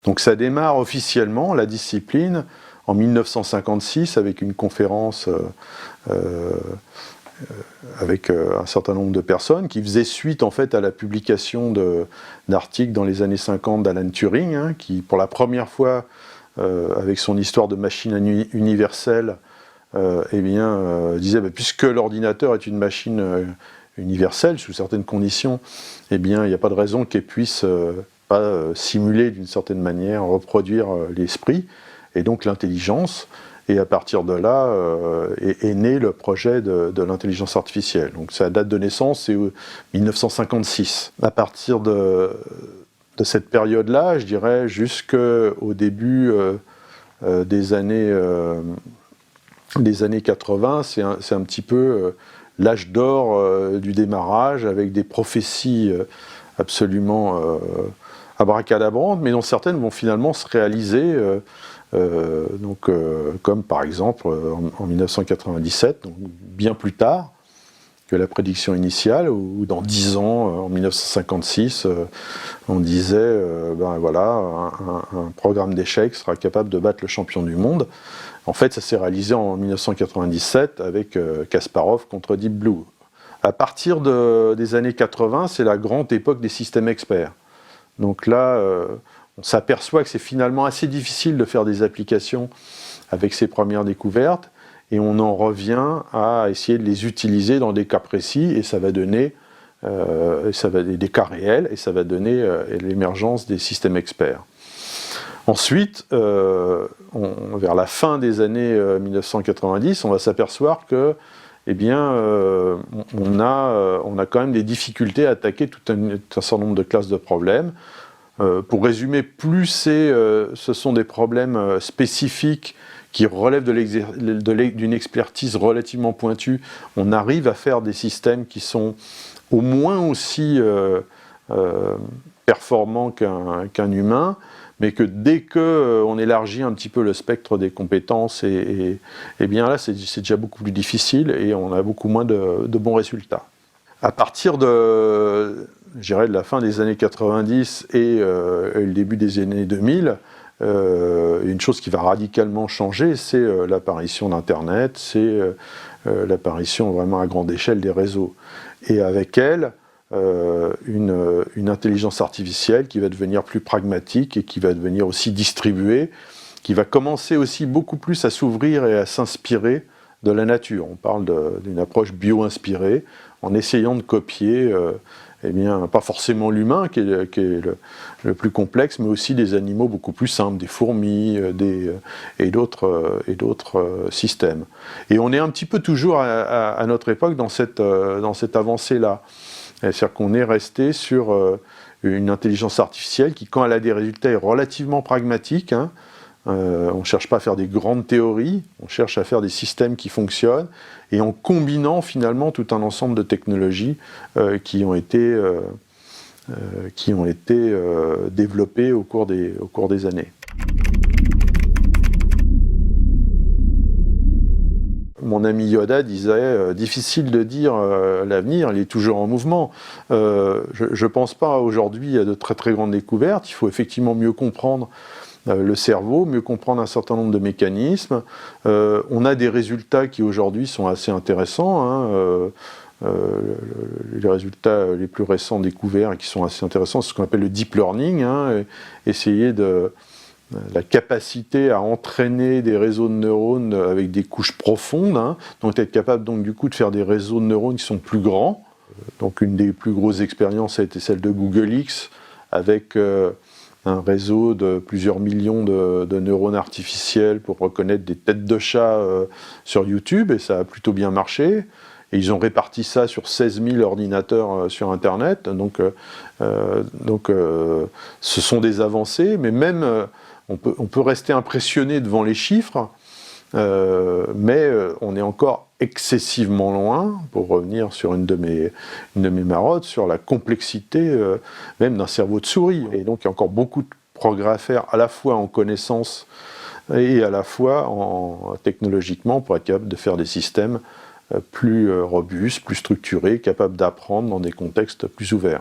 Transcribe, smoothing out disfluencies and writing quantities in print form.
Donc ça démarre officiellement, la discipline, en 1956 avec une conférence avec un certain nombre de personnes qui faisait suite en fait à la publication d'articles dans les années 50 d'Alan Turing, hein, qui pour la première fois, avec son histoire de machine universelle, disait puisque l'ordinateur est une machine universelle sous certaines conditions, il n'y a pas de raison qu'elle puisse pas simuler d'une certaine manière, reproduire l'esprit et donc l'intelligence. Et à partir de là est né le projet de l'intelligence artificielle. Donc sa date de naissance, c'est 1956. À partir de cette période-là, je dirais jusqu'au début des années 80, c'est un petit peu l'âge d'or du démarrage, avec des prophéties absolument abracadabrantes, mais dont certaines vont finalement se réaliser. Comme par exemple en 1997, donc bien plus tard que la prédiction initiale, où dans 10 ans, en 1956, on disait un programme d'échecs sera capable de battre le champion du monde. En fait, ça s'est réalisé en 1997 avec Kasparov contre Deep Blue. À partir des années 80, c'est la grande époque des systèmes experts. Donc là, on s'aperçoit que c'est finalement assez difficile de faire des applications avec ces premières découvertes, et on en revient à essayer de les utiliser dans des cas précis, et ça va donner des cas réels, et ça va donner l'émergence des systèmes experts. Ensuite, vers la fin des années 1990, on va s'apercevoir que on a quand même des difficultés à attaquer tout un certain nombre de classes de problèmes. Pour résumer, plus ce sont des problèmes spécifiques qui relèvent d'une expertise relativement pointue, on arrive à faire des systèmes qui sont au moins aussi performants qu'un humain, mais que dès qu'on élargit un petit peu le spectre des compétences, là c'est déjà beaucoup plus difficile et on a beaucoup moins de bons résultats. À partir de la fin des années 90 et le début des années 2000, une chose qui va radicalement changer, c'est l'apparition d'Internet, c'est l'apparition vraiment à grande échelle des réseaux. Et avec elle, une intelligence artificielle qui va devenir plus pragmatique et qui va devenir aussi distribuée, qui va commencer aussi beaucoup plus à s'ouvrir et à s'inspirer de la nature. On parle d'une approche bio-inspirée, en essayant de copier, pas forcément l'humain qui est le plus complexe, mais aussi des animaux beaucoup plus simples, des fourmis et d'autres systèmes. Et on est un petit peu toujours à notre époque dans cette avancée-là. C'est-à-dire qu'on est resté sur une intelligence artificielle qui, quand elle a des résultats, est relativement pragmatique, hein. On ne cherche pas à faire des grandes théories, on cherche à faire des systèmes qui fonctionnent, et en combinant finalement tout un ensemble de technologies qui ont été développées au cours des années. Mon ami Yoda disait difficile de dire l'avenir, il est toujours en mouvement. Je ne pense pas aujourd'hui à de très très grandes découvertes, il faut effectivement mieux comprendre le cerveau, mieux comprendre un certain nombre de mécanismes. On a des résultats qui aujourd'hui sont assez intéressants, hein. Les résultats les plus récents découverts et qui sont assez intéressants, c'est ce qu'on appelle le deep learning, hein, essayer la capacité à entraîner des réseaux de neurones avec des couches profondes, hein, donc être capable donc du coup de faire des réseaux de neurones qui sont plus grands. Donc une des plus grosses expériences a été celle de Google X, avec un réseau de plusieurs millions de neurones artificiels pour reconnaître des têtes de chat sur YouTube, et ça a plutôt bien marché. Et ils ont réparti ça sur 16 000 ordinateurs sur Internet. Donc ce sont des avancées, mais même on peut rester impressionné devant les chiffres, mais on est encore excessivement loin, pour revenir sur une de mes marottes, sur la complexité même d'un cerveau de souris. Et donc il y a encore beaucoup de progrès à faire, à la fois en connaissances et à la fois technologiquement, pour être capable de faire des systèmes plus robustes, plus structurés, capables d'apprendre dans des contextes plus ouverts.